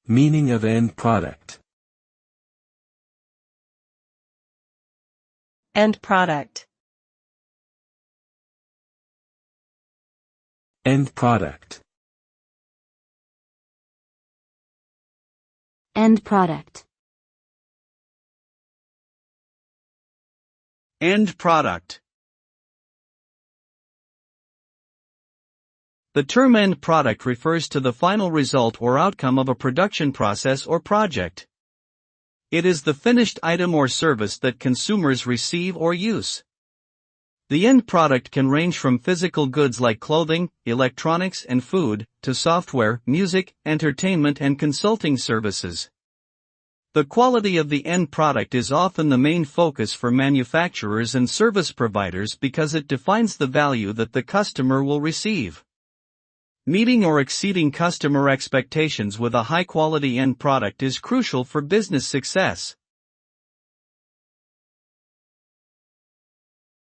Meaning of end product. End product. End product. End product. End product. The term end product refers to the final result or outcome of a production process or project. It is the finished item or service that consumers receive or use. The end product can range from physical goods like clothing, electronics and food, to software, music, entertainment and consulting services. The quality of the end product is often the main focus for manufacturers and service providers because it defines the value that the customer will receive. Meeting or exceeding customer expectations with a high-quality end product is crucial for business success.